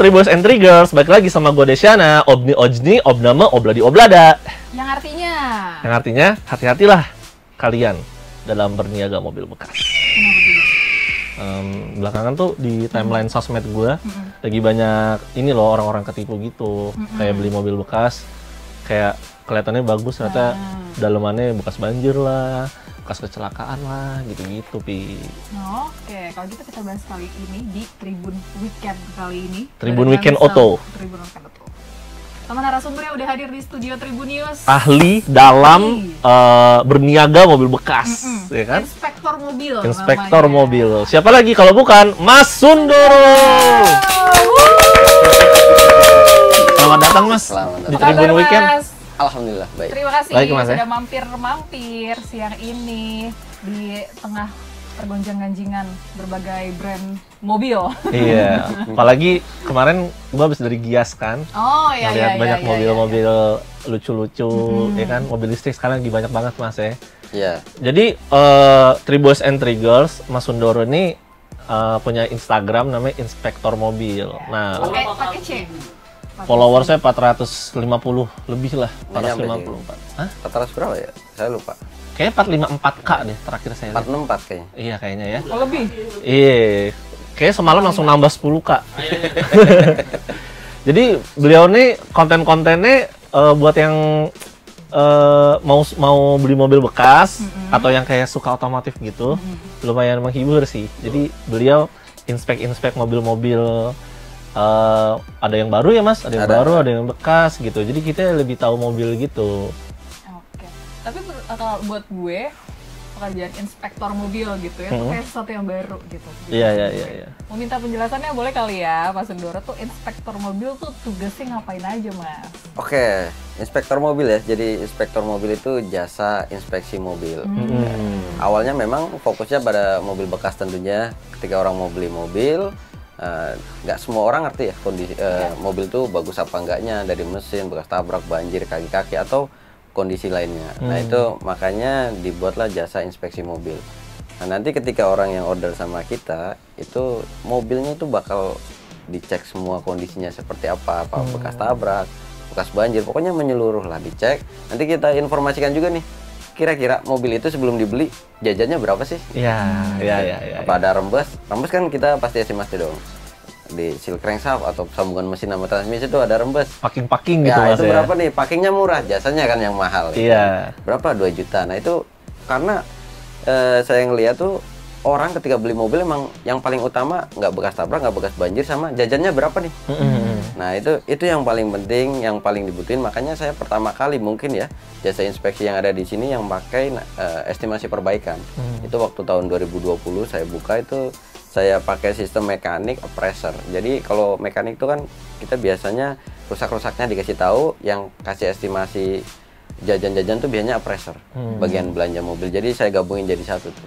Tribus and Triggers, balik lagi sama gue Desyana, Obni Ojni, Obnama, Obladi Oblada. Yang artinya? Yang artinya, hati-hatilah kalian dalam berniaga mobil bekas. Belakangan tuh di timeline sosmed gue, lagi banyak ini loh orang-orang ketipu gitu. Kayak beli mobil bekas, kayak kelihatannya bagus, ternyata dalemannya bekas banjir lah, bekas kecelakaan lah, gitu-gitu, Pi. Oke, kalau gitu kita bahas kali ini di Tribun Weekend kali ini. Tribun Weekend Auto. Tribun Weekend Auto. Sama narasumber yang udah hadir di studio Tribunius. Ahli dalam berniaga mobil bekas, ya kan? Inspektor mobil. Inspektor namanya. mobil. Siapa lagi kalau bukan Mas Sundoro? Selamat datang, Mas. Selamat Di Apa kabar, Tribun Weekend. Mas? Alhamdulillah baik. Terima kasih Baik, Mas, ya. sudah mampir siang ini di tengah pergonjang-ganjingan berbagai brand mobil. Iya, apalagi kemarin gua habis dari Gias kan. Oh iya, Ngeliat iya, banyak iya, mobil-mobil lucu-lucu, ya kan? Mobil listrik sekarang lagi banyak banget, Mas ya. Iya. Jadi Tribus and Triggers, Mas Sundoro ini punya Instagram namanya Inspektor Mobil. Nah, Pakai C. followersnya 450 lebih lah, Nggak nyampe 454. Hah? 400 berapa ya? Saya lupa. Kayaknya 454K deh terakhir saya lihat. 464 kayaknya. Iya kayaknya ya. Oh, lebih. Iya. Kayaknya semalam langsung nambah 10K. Jadi beliau nih konten-kontennya buat yang mau beli mobil bekas atau yang kayak suka otomotif gitu, lumayan menghibur sih. Jadi beliau inspek mobil-mobil. Ada yang baru ya, Mas, ada yang baru, ada yang bekas gitu. Jadi kita lebih tahu mobil gitu. Oke. Tapi kalau buat gue pekerjaan inspektor mobil gitu ya, itu kayak sesuatu yang baru gitu. Iya, iya, iya. Mau minta penjelasannya boleh kali ya, Pak Sundoro tuh inspektor mobil tuh tugasnya ngapain aja, Mas? Oke, inspektor mobil ya. Jadi inspektor mobil itu jasa inspeksi mobil. Awalnya memang fokusnya pada mobil bekas tentunya. Ketika orang mau beli mobil, nggak semua orang ngerti ya kondisi mobil tuh bagus apa enggaknya, dari mesin, bekas tabrak, banjir, kaki-kaki atau kondisi lainnya. Nah itu makanya dibuatlah jasa inspeksi mobil. Nah nanti ketika orang yang order sama kita itu mobilnya itu bakal dicek semua kondisinya seperti apa bekas tabrak, bekas banjir, pokoknya menyeluruh lah dicek. Nanti kita informasikan juga nih, kira-kira mobil itu sebelum dibeli jajannya berapa sih? Iya. Apa ada rembes? Rembes kan kita pasti estimasi dong. Di seal crankshaft atau sambungan mesin sama transmisi itu ada rembes. Packing gitu, Ya Mas itu ya. berapa nih? Packingnya murah, jasanya kan yang mahal. Iya. Berapa? 2 juta. Nah itu karena saya ngeliat tuh orang ketika beli mobil emang yang paling utama nggak bekas tabrak, nggak bekas banjir, sama jajannya berapa nih? Nah itu yang paling penting, yang paling dibutuhin. Makanya saya pertama kali mungkin ya jasa inspeksi yang ada di sini yang pakai estimasi perbaikan. Itu waktu tahun 2020 saya buka itu saya pakai sistem mekanik appraiser. Jadi kalau mekanik itu kan kita biasanya rusak-rusaknya dikasih tahu, yang kasih estimasi jajan-jajan tuh biasanya appraiser, bagian belanja mobil. Jadi saya gabungin jadi satu tuh.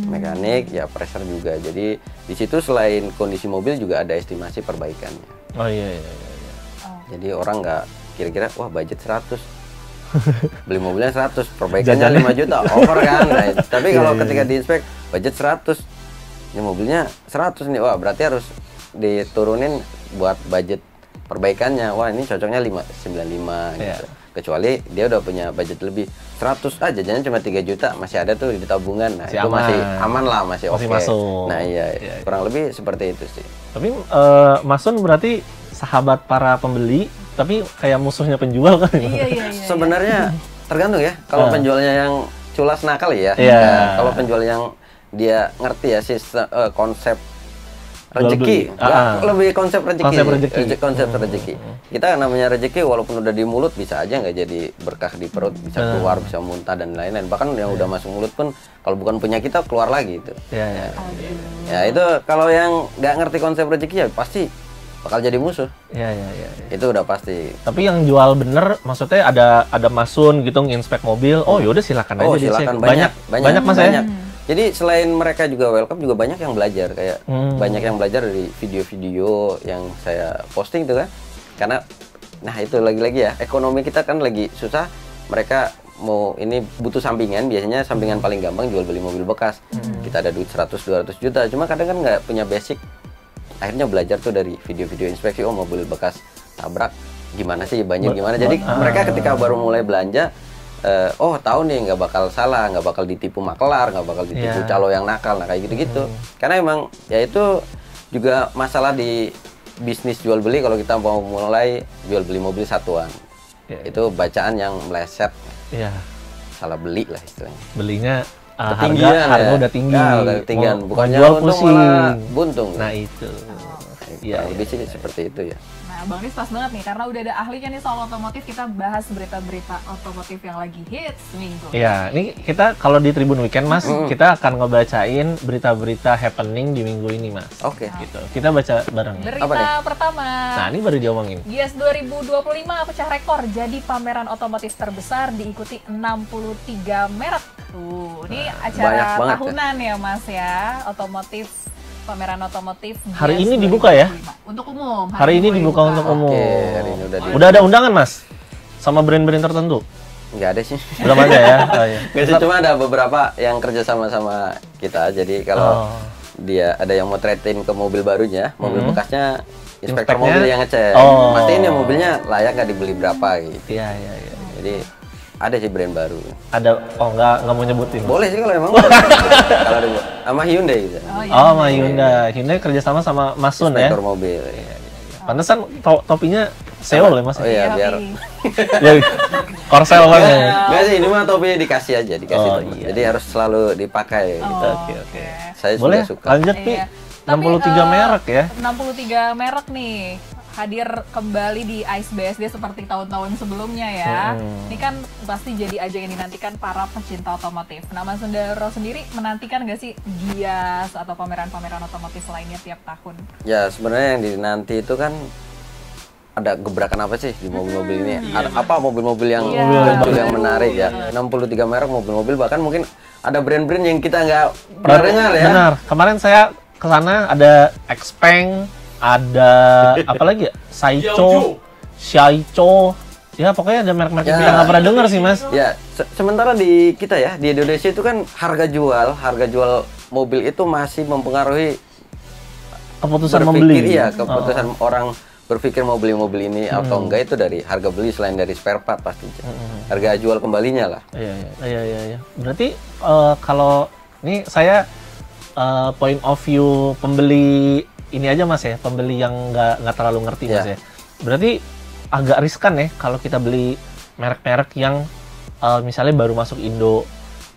Mekanik ya appraiser juga. Jadi di situ selain kondisi mobil juga ada estimasi perbaikannya. Oh iya. Jadi orang nggak kira-kira wah budget 100. Beli mobilnya 100, perbaikannya 5 juta, over kan. Nah, tapi kalau ketika diinspek budget 100. Ini mobilnya 100 nih, wah berarti harus diturunin buat budget perbaikannya. Wah ini cocoknya 95 gitu. Kecuali dia udah punya budget lebih 100, jajannya cuma 3 juta, masih ada tuh di tabungan. Nah itu masih aman lah, masih oke. Masuk. Nah iya, kurang lebih seperti itu sih. Tapi Mas Sun berarti sahabat para pembeli, tapi kayak musuhnya penjual kan? Iya. Sebenarnya tergantung ya, kalau penjualnya yang culas nakal ya. Kalau penjual yang dia ngerti ya sistem konsep rezeki, lebih konsep rezeki. Konsep rezeki. Kita namanya rezeki walaupun udah di mulut bisa aja nggak jadi berkah di perut, bisa keluar, bisa muntah dan lain-lain. Bahkan yang udah masuk mulut pun kalau bukan punya kita keluar lagi itu. Ya itu kalau yang nggak ngerti konsep rezeki ya pasti bakal jadi musuh. Iya. Itu udah pasti. Tapi yang jual bener, maksudnya ada Masun gitu nginspek mobil. Oh yaudah silakan aja dicek. Silakan. Banyak Mas ya. Jadi selain mereka juga welcome, juga banyak yang belajar kayak banyak yang belajar dari video-video yang saya posting tuh kan. Karena nah itu lagi-lagi ya, ekonomi kita kan lagi susah. Mereka mau ini butuh sampingan, biasanya sampingan paling gampang jual beli mobil bekas. Kita ada duit 100-200 juta, cuma kadang kan nggak punya basic akhirnya belajar tuh dari video-video inspeksi, oh mobil bekas tabrak gimana sih, banjir gimana. Jadi mereka ketika baru mulai belanja, oh tahu nih nggak bakal salah, nggak bakal ditipu makelar, nggak bakal ditipu calo yang nakal, nah kayak gitu-gitu. Karena emang ya itu juga masalah di bisnis jual beli. Kalau kita mau mulai jual beli mobil satuan, itu bacaan yang meleset, salah beli lah istilahnya. Belinya harga udah tinggi, udah ketinggian, bukannya jual untung pusing, malah buntung. Nah itu, lebih sih seperti itu ya. Nah, Bang Nis pas banget nih, karena udah ada ahlinya nih soal otomotif, kita bahas berita-berita otomotif yang lagi hits minggu. Iya, ini kita kalau di Tribun Weekend, Mas, kita akan ngebacain berita-berita happening di minggu ini, Mas. Oke. Gitu. Kita baca bareng. Berita pertama. Nah, ini baru diomongin. Gias 2025 pecah rekor, jadi pameran otomotif terbesar diikuti 63 merek. Tuh, ini acara tahunan ya, Mas ya, otomotif. Pameran otomotif hari ini dibuka ya? Untuk umum. Hari ini dibuka untuk umum. Oke, hari ini udah ada undangan, Mas? Sama brand-brand tertentu? Nggak ada sih. Belum ada ya? Oh, iya. Nggak sih, cuma ada beberapa yang kerja sama kita. Jadi kalau dia ada yang mau trade-in ke mobil barunya, mobil bekasnya, inspektor mobil yang ngecek. Mastiin ya mobilnya layak nggak dibeli berapa gitu. Iya. Jadi ada sih brand baru. Ada, nggak mau nyebutin. Boleh sih kalau emang. Kalau ada sama Hyundai gitu. Sama Hyundai. Hyundai kerjasama sama Masun ya. Inspektor mobil. Pantesan topinya Seoul ya, Mas. Oh iya, biar Korsel banget. Enggak sih, ini mah topinya dikasih aja, Jadi harus selalu dipakai gitu. Oke. Saya boleh suka. Lanjut, Pi. 63 merek ya. 63 merek nih hadir kembali di ICE BSD seperti tahun-tahun sebelumnya ya. Ini kan pasti jadi ajang yang dinantikan para pecinta otomotif. Nah, Mas Sundaro sendiri menantikan nggak sih Gias atau pameran-pameran otomotif lainnya tiap tahun? Ya, sebenarnya yang dinanti itu kan ada gebrakan apa sih di mobil-mobil ini? Ada apa mobil-mobil yang menarik ya? 63 merek mobil-mobil, bahkan mungkin ada brand-brand yang kita nggak pernah dengar ya. Benar. Kemarin saya ke sana ada Xpeng, ada apa lagi ya? Xiaocho. Ya pokoknya ada merek-merek yang nggak pernah dengar sih, Mas. Ya, sementara di kita ya, di Indonesia itu kan harga jual mobil itu masih mempengaruhi keputusan membeli. Iya, keputusan orang berpikir mau beli mobil ini atau enggak itu dari harga beli selain dari spare part pasti. Harga jual kembalinya lah. Iya. Berarti kalau ini saya point of view pembeli ini aja, Mas ya, pembeli yang nggak terlalu ngerti, Mas ya. Berarti agak riskan ya kalau kita beli merek-merek yang misalnya baru masuk Indo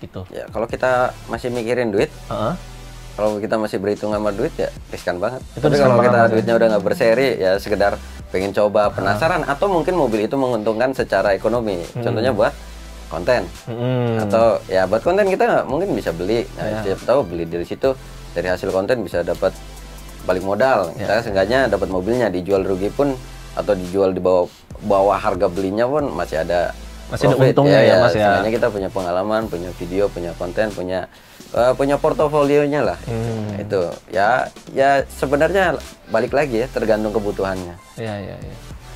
gitu. Ya, kalau kita masih mikirin duit, kalau kita masih berhitung sama duit ya riskan banget. Tapi kalau kita duitnya udah nggak berseri ya sekedar pengen coba penasaran atau mungkin mobil itu menguntungkan secara ekonomi. Contohnya buat konten atau ya buat konten kita mungkin bisa beli. Nah, siapa tahu beli dari situ, dari hasil konten bisa dapat balik modal. Kita seenggaknya dapat mobilnya, dijual rugi pun atau dijual di bawah harga belinya pun masih ada untungnya ya, Mas ya. Seenggaknya kita punya pengalaman, punya video, punya konten, punya portofolionya lah. Itu ya sebenarnya balik lagi ya tergantung kebutuhannya. Iya.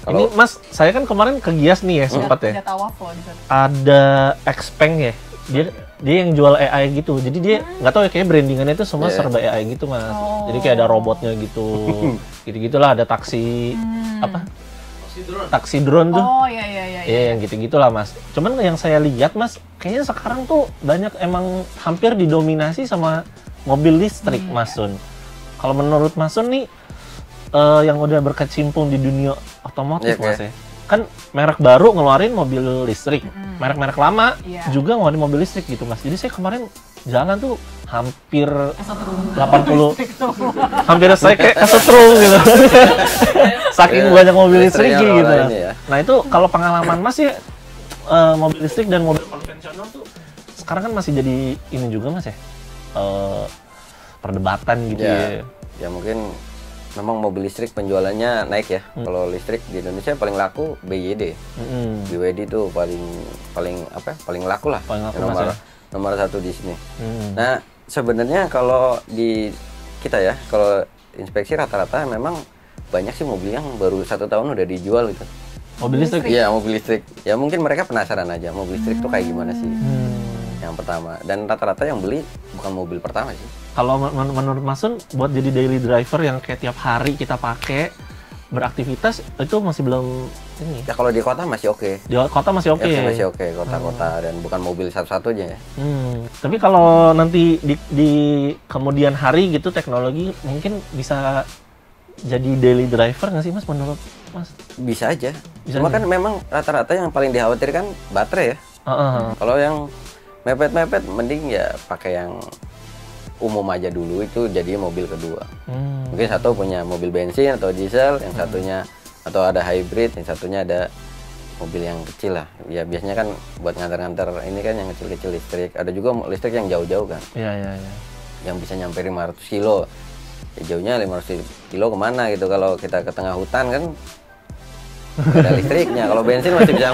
Ini Mas, saya kan kemarin ke Gias nih ya sempat ya. Ada Xpeng ya. Dia yang jual AI gitu. Jadi dia nggak tahu ya, kayak brandingannya itu semua serba AI gitu, Mas. Jadi kayak ada robotnya gitu. Gitu-gitulah, ada taksi apa? Taksi drone tuh. Oh iya. Iya, yang gitu-gitulah, Mas. Cuman yang saya lihat, Mas, kayaknya sekarang tuh banyak emang hampir didominasi sama mobil listrik, Mas Sun. Kalau menurut Mas Sun nih yang udah berkecimpung di dunia otomotif, Mas ya. Kan merek baru ngeluarin mobil listrik, merek-merek lama juga ngeluarin mobil listrik gitu, Mas. Jadi saya kemarin jalan tuh hampir 80, hampir saya kayak kesetrum gitu. Saking banyak mobil listrik gitu. Nah itu kalau pengalaman Mas ya, mobil listrik dan mobil konvensional tuh sekarang kan masih jadi ini juga, Mas ya, perdebatan gitu ya. Ya mungkin memang mobil listrik penjualannya naik ya. Kalau listrik di Indonesia paling laku BYD. BYD itu paling laku lah. Nomor satu di sini. Nah sebenarnya kalau di kita ya, kalau inspeksi rata-rata memang banyak sih mobil yang baru 1 tahun udah dijual gitu. Mobil listrik? Iya, mobil listrik. Ya mungkin mereka penasaran aja mobil listrik tuh kayak gimana sih. Yang yang pertama. Dan rata-rata yang beli bukan mobil pertama sih. Kalau menurut Mas Sun, buat jadi daily driver yang kayak tiap hari kita pakai beraktivitas itu masih belum ini. Ya kalau di kota masih oke. Di kota masih oke. Ya, masih oke kota-kota dan bukan mobil satu-satunya ya. Tapi kalau nanti di kemudian hari gitu teknologi mungkin bisa jadi daily driver nggak sih Mas menurut Mas? Bisa aja. Bisa Cuma aja. kan memang rata-rata yang paling dikhawatirkan baterai ya. Kalau yang mepet-mepet mending ya pakai yang umum aja dulu, itu jadi mobil kedua. Mungkin satu punya mobil bensin atau diesel, yang satunya atau ada hybrid, yang satunya ada mobil yang kecil lah. Ya biasanya kan buat ngantar-ngantar ini kan yang kecil-kecil listrik. Ada juga listrik yang jauh-jauh kan. Iya. Yang bisa nyampe 500 kilo. Ya jauhnya 500 kilo kemana gitu, kalau kita ke tengah hutan kan nggak ada listriknya. Kalau bensin masih bisa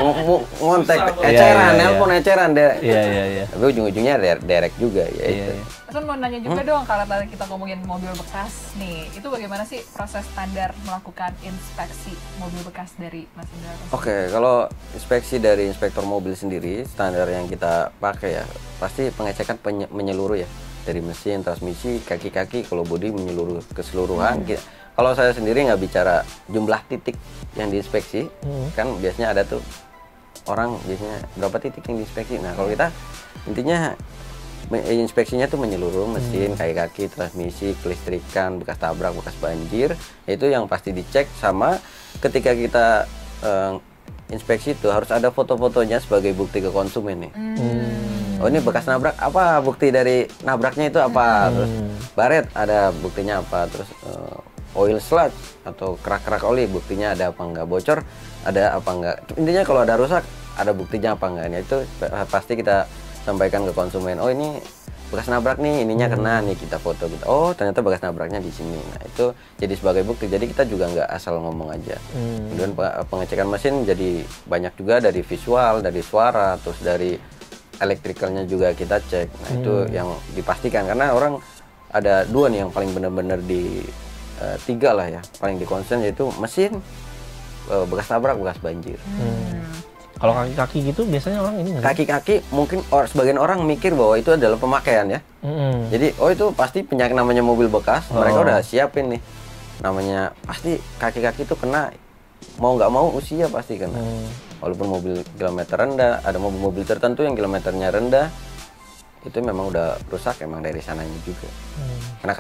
ngontek, eceran, nelpon eceran deh. Iya. Tapi ujung-ujungnya direct juga ya itu. Terus mau nanya juga dong, kalau tadi kita ngomongin mobil bekas nih, itu bagaimana sih proses standar melakukan inspeksi mobil bekas dari Mas Indra? Oke, kalau inspeksi dari inspektor mobil sendiri, standar yang kita pakai ya, pasti pengecekan menyeluruh ya. Dari mesin, transmisi, kaki-kaki, kalau bodi menyeluruh keseluruhan. Kalau saya sendiri nggak bicara jumlah titik yang diinspeksi, kan biasanya ada tuh orang biasanya berapa titik yang diinspeksi. Nah kalau kita intinya inspeksinya tuh menyeluruh mesin, kaki-kaki, transmisi, kelistrikan, bekas tabrak, bekas banjir, itu yang pasti dicek. Sama ketika kita inspeksi itu harus ada foto-fotonya sebagai bukti ke konsumen nih. Oh ini bekas nabrak, apa bukti dari nabraknya itu apa, terus baret ada buktinya apa, terus oil sludge atau kerak-kerak oli buktinya ada apa enggak, bocor ada apa enggak, intinya kalau ada rusak ada buktinya apa enggak. Nah itu pasti kita sampaikan ke konsumen, oh ini bekas nabrak nih, ininya kena nih, kita foto gitu, oh ternyata bekas nabraknya di sini. Nah itu jadi sebagai bukti, jadi kita juga nggak asal ngomong aja. Kemudian pengecekan mesin jadi banyak juga, dari visual, dari suara, terus dari elektrikalnya juga kita cek. Nah itu yang dipastikan, karena orang ada dua nih yang paling benar-benar di tiga lah ya, paling di concern, yaitu mesin, bekas tabrak, bekas banjir. Kalau kaki-kaki gitu biasanya orang ini nggak? Kaki-kaki mungkin sebagian orang mikir bahwa itu adalah pemakaian ya. Jadi oh itu pasti penyakit, namanya mobil bekas, mereka udah siapin nih. Namanya pasti kaki-kaki itu kena, mau nggak mau usia pasti kena. Walaupun mobil kilometer rendah, ada mobil-mobil tertentu yang kilometernya rendah, itu memang udah rusak emang dari sananya juga. Karena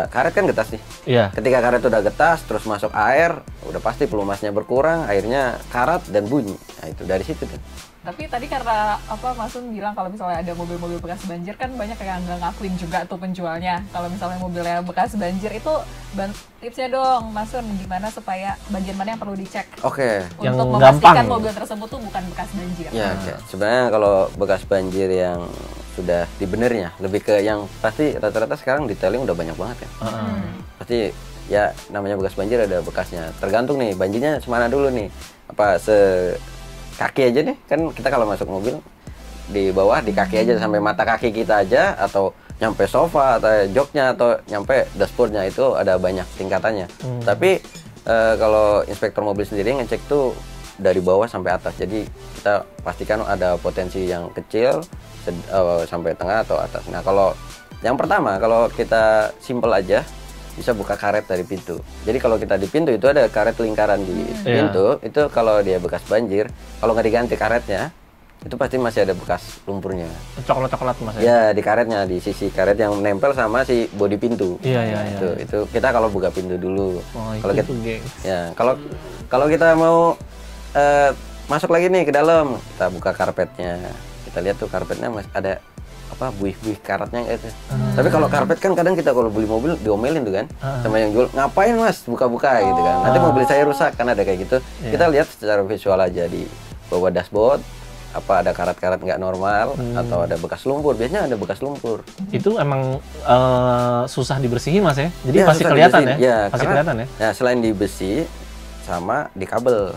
karet kan getas nih. Iya. Ketika karet udah getas, terus masuk air, udah pasti pelumasnya berkurang, airnya karat dan bunyi. Nah itu dari situ tuh. Tapi tadi karena Mas Sun bilang kalau misalnya ada mobil-mobil bekas banjir, kan banyak yang nggak ngakuin juga tuh penjualnya. Kalau misalnya mobilnya bekas banjir itu, tipsnya dong Mas Sun, gimana supaya bagian mana yang perlu dicek? Oke. Untuk Yang memastikan gampang. mobil tersebut tuh bukan bekas banjir. Ya, sebenarnya kalau bekas banjir yang sudah dibenernya, lebih ke yang pasti rata-rata sekarang detailing udah banyak banget ya. Pasti ya namanya bekas banjir ada bekasnya. Tergantung nih banjirnya semana dulu nih. Apa kaki aja nih, kan kita kalau masuk mobil di bawah di kaki aja sampai mata kaki kita aja, atau nyampe sofa atau joknya atau nyampe dashboardnya, itu ada banyak tingkatannya. Tapi kalau inspektor mobil sendiri ngecek tuh dari bawah sampai atas, jadi kita pastikan ada potensi yang kecil sampai tengah atau atas. Nah kalau yang pertama, kalau kita simple aja, bisa buka karet dari pintu. Jadi kalau kita di pintu itu ada karet lingkaran di pintu, itu kalau dia bekas banjir, kalau nggak diganti karetnya, itu pasti masih ada bekas lumpurnya. Coklat-coklat Mas Ya di karetnya, di sisi karet yang menempel sama si bodi pintu. Iya. Itu kita kalau buka pintu dulu. Kalau kita, itu gengs. ya kalau kita mau masuk lagi nih ke dalam, kita buka karpetnya, kita lihat tuh karpetnya masih ada apa buih-buih karetnya gitu. Tapi kalau karpet kan kadang kita kalau beli mobil diomelin tuh kan sama yang jual, ngapain Mas buka-buka gitu kan, nanti mobil saya rusak, kan ada kayak gitu. Kita lihat secara visual aja di bawah dashboard, apa ada karet-karet nggak normal atau ada bekas lumpur. Biasanya ada bekas lumpur. Itu emang susah dibersihin Mas ya, jadi Ya, pasti susah kelihatan dibersihin. ya, Ya, pasti karena- kelihatan ya. Nah selain di besi sama di kabel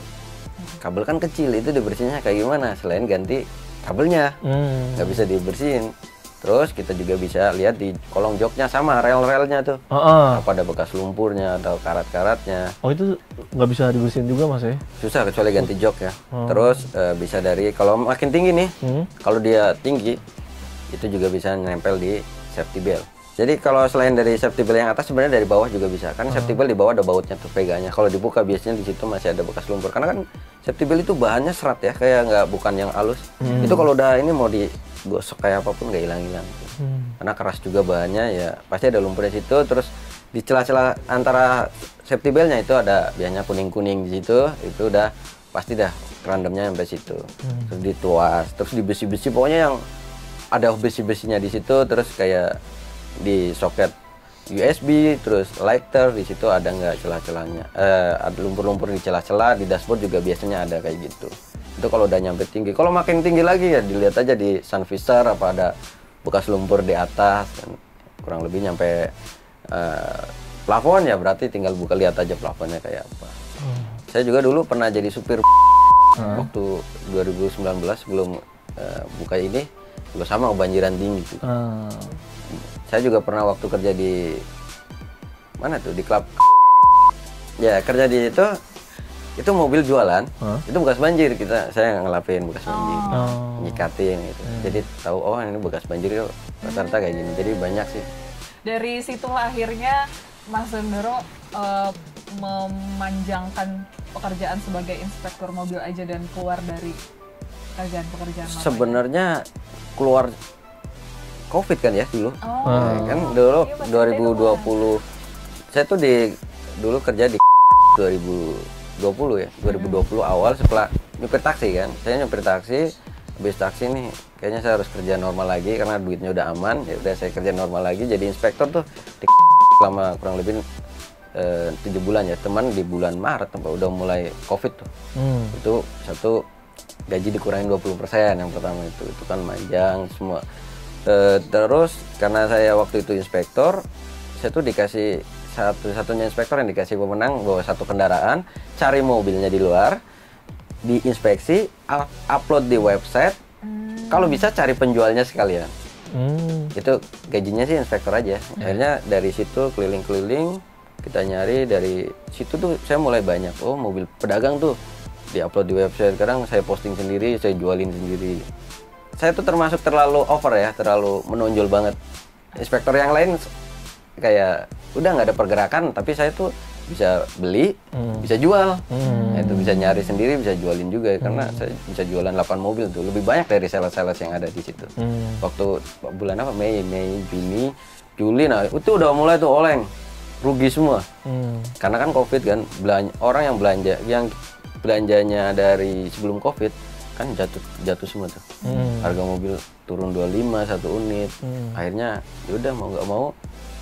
kan kecil, itu dibersihnya kayak gimana selain ganti kabelnya, nggak bisa dibersihin. Terus kita juga bisa lihat di kolong joknya sama rel-relnya tuh, apa ada bekas lumpurnya atau karat-karatnya. Oh itu nggak bisa dibersihin juga Mas ya? Susah kecuali ganti jok ya. Terus bisa dari, kalau makin tinggi nih, kalau dia tinggi itu juga bisa nempel di safety belt. Jadi kalau selain dari safety belt yang atas, sebenarnya dari bawah juga bisa. Kan safety belt di bawah ada bautnya tuh pegangnya. Kalau dibuka biasanya di situ masih ada bekas lumpur. Karena kan safety belt itu bahannya serat ya, kayak nggak, bukan yang halus. Itu kalau udah ini mau digosok kayak apapun nggak hilang-hilang. Karena keras juga bahannya, ya pasti ada lumpurnya situ. Terus di celah-celah antara safety beltnya itu ada biasanya kuning-kuning di situ. Itu udah pasti dah kerandemnya sampai situ. Terus dituas, terus di besi-besi, pokoknya yang ada besi-besinya di situ. Terus kayak di soket USB, terus lighter di situ ada nggak celah-celahnya, ada lumpur-lumpur di celah-celah. Di dashboard juga biasanya ada kayak gitu. Itu kalau udah nyampe tinggi. Kalau makin tinggi lagi ya dilihat aja di sun visor apa ada bekas lumpur di atas, dan kurang lebih nyampe plafon ya, berarti tinggal buka lihat aja plafonnya kayak apa. Saya juga dulu pernah jadi supir waktu 2019 sebelum buka ini juga sama, kebanjiran tinggi tuh. Saya juga pernah waktu kerja di mana tuh, di klub ya, kerja di itu mobil jualan, itu bekas banjir, saya ngelapin bekas banjir, nyikatin gitu. Jadi tahu, oh ini bekas banjir rata-rata kayak gini. Jadi banyak sih. Dari situlah akhirnya Mas Sundoro memanjangkan pekerjaan sebagai inspektur mobil aja dan keluar dari pekerjaan lama. Sebenarnya keluar COVID kan ya dulu. Kan dulu iya, 2020. Saya tuh dulu kerja di 2020 ya. 2020 awal setelah nyupir taksi kan. Saya nyupir taksi, habis taksi nih kayaknya saya harus kerja normal lagi karena duitnya udah aman. Ya udah saya kerja normal lagi jadi inspektor tuh selama kurang lebih 7 bulan ya. Teman di bulan Maret udah mulai COVID tuh. Itu satu gaji dikurangin 20% yang pertama itu kan manjang semua. Terus karena saya waktu itu inspektor, saya tuh dikasih satu-satunya inspektor yang dikasih pemenang bawa satu kendaraan, cari mobilnya di luar, diinspeksi, upload di website, kalau bisa cari penjualnya sekalian. Itu gajinya sih inspektor aja. Akhirnya dari situ keliling-keliling, kita nyari, dari situ tuh saya mulai banyak, oh mobil pedagang tuh diupload di website, sekarang saya posting sendiri, saya jualin sendiri. Saya tuh termasuk terlalu over ya, terlalu menonjol banget. Inspektor yang lain kayak udah nggak ada pergerakan, tapi saya tuh bisa beli, bisa jual. Itu bisa nyari sendiri, bisa jualin juga karena saya bisa jualan 8 mobil tuh, lebih banyak dari sales-sales yang ada di situ. Waktu bulan apa, Mei, Juni, Juli, nah itu udah mulai tuh oleng, rugi semua. Karena kan COVID kan, orang yang belanjanya dari sebelum COVID kan jatuh semua tuh. Harga mobil turun 25 satu unit. Akhirnya yaudah mau nggak mau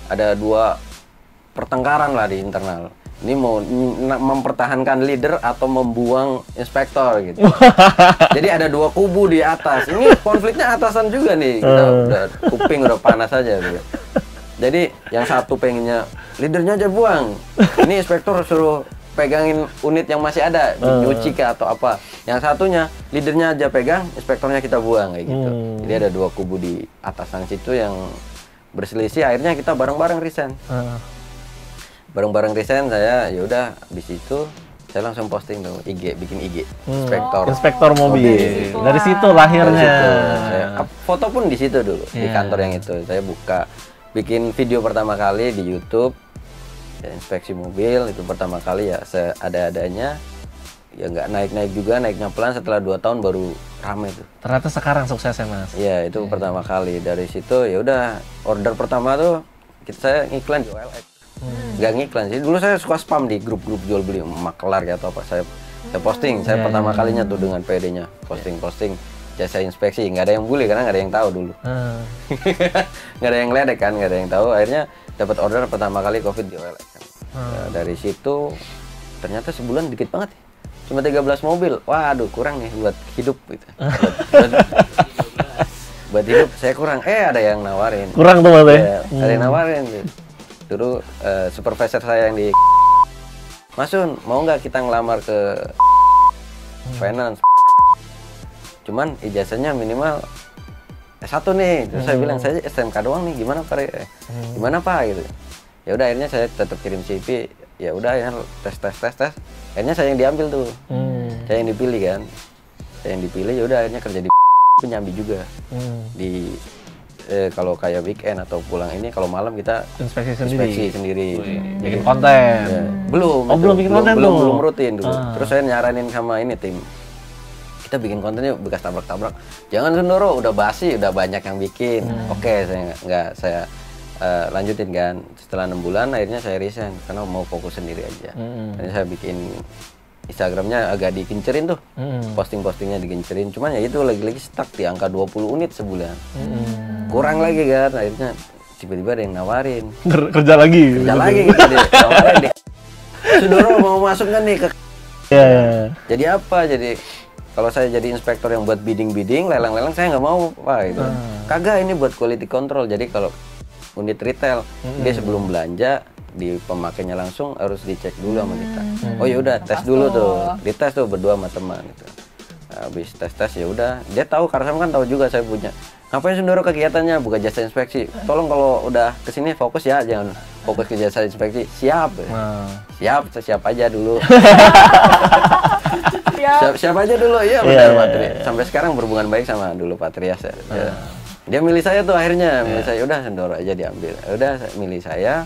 ada 2 pertengkaran lah di internal. Ini mau mempertahankan leader atau membuang inspektor gitu. Jadi ada 2 kubu di atas. Ini konfliknya atasan juga nih. Kita udah kuping udah panas aja gitu. Jadi yang satu pengennya leadernya aja buang. Ini inspektor suruh pegangin unit yang masih ada, nyuci ke atau apa. Yang satunya leadernya aja pegang, inspektornya kita buang kayak gitu. Jadi ada 2 kubu di atasan situ yang berselisih. Akhirnya kita bareng-bareng resign. Bareng-bareng resign, saya ya udah habis itu saya langsung posting dong bikin IG inspektor mobil. Dari situ lahirnya. Dari situ. Saya foto pun di situ dulu, di kantor yang itu. Saya bikin video pertama kali di YouTube. Ya, inspeksi mobil itu pertama kali ya ada-adanya, ya nggak naik-naik juga, naiknya pelan. Setelah 2 tahun baru rame tuh. Ternyata sekarang suksesnya Mas. Iya itu pertama kali. Dari situ ya udah order pertama tuh saya ngiklan di OLX. Nggak ngiklan sih, dulu saya suka spam di grup-grup jual beli makelar ya atau apa. Saya posting, saya pertama kalinya tuh dengan PD-nya posting jasa inspeksi. Nggak ada yang bully karena nggak ada yang tahu dulu. Nggak ada yang ledek kan, nggak ada yang tahu. Akhirnya dapat order pertama kali COVID di OLX kan. Nah, dari situ ternyata sebulan dikit banget ya. Cuma 13 mobil. Waduh, kurang nih buat hidup gitu. Buat hidup saya kurang. Ada yang nawarin. Kurang tuh Mas ya? Ada yang nawarin gitu. Dulu supervisor saya yang di Mas Sun, mau nggak kita ngelamar ke finance? Cuman ijazahnya minimal S1 nih. Terus saya bilang, saya STMK doang nih, gimana Pak? Gimana Pak gitu. Ya udah akhirnya saya tetap kirim CV. Ya udah ya tes. Akhirnya saya yang diambil tuh. Saya yang dipilih kan. Saya yang dipilih, ya udah akhirnya kerja di Penyambi juga. Di kalau kayak weekend atau pulang ini kalau malam kita Inspeksi inspeksi sendiri. sendiri. Bikin konten. Ya, belum. Oh, belum bikin konten tuh. Belum rutin dulu. Ah. Terus saya nyaranin sama ini tim. Kita bikin kontennya bekas tabrak-tabrak. Jangan Sundoro, udah basi, udah banyak yang bikin. Oke, saya lanjutin kan. Setelah 6 bulan akhirnya saya resign karena mau fokus sendiri aja. Akhirnya saya bikin Instagramnya agak dikincerin tuh. Posting-postingnya dikincerin. Cuman ya itu lagi-lagi stuck di angka 20 unit sebulan. Kurang lagi kan. Akhirnya tiba-tiba ada yang nawarin. Kerja lagi. Kerja lagi gitu deh. Nawarin deh. Sundoro mau masuk kan nih ke Iya. jadi apa? Jadi kalau saya jadi inspektor yang buat bidding-bidding, lelang-lelang saya nggak mau. Wah itu. Kagak, ini buat quality control. Jadi kalau unit retail, dia sebelum belanja di pemakainya langsung harus dicek dulu sama kita. Oh ya udah tes dulu tuh, dites tuh berdua sama teman gitu. Habis tes ya udah, dia tahu Karsam kan tahu juga saya punya. Ngapain Sundoro kegiatannya buka jasa inspeksi? Tolong kalau udah kesini fokus ya, jangan fokus ke jasa inspeksi. Siap, siap aja dulu. Siap aja dulu, iya benar Pak Tri. Sampai sekarang berhubungan baik sama dulu Pak Trias ya. Dia milih saya tuh akhirnya, milih saya udah Sundoro aja diambil. Udah milih saya.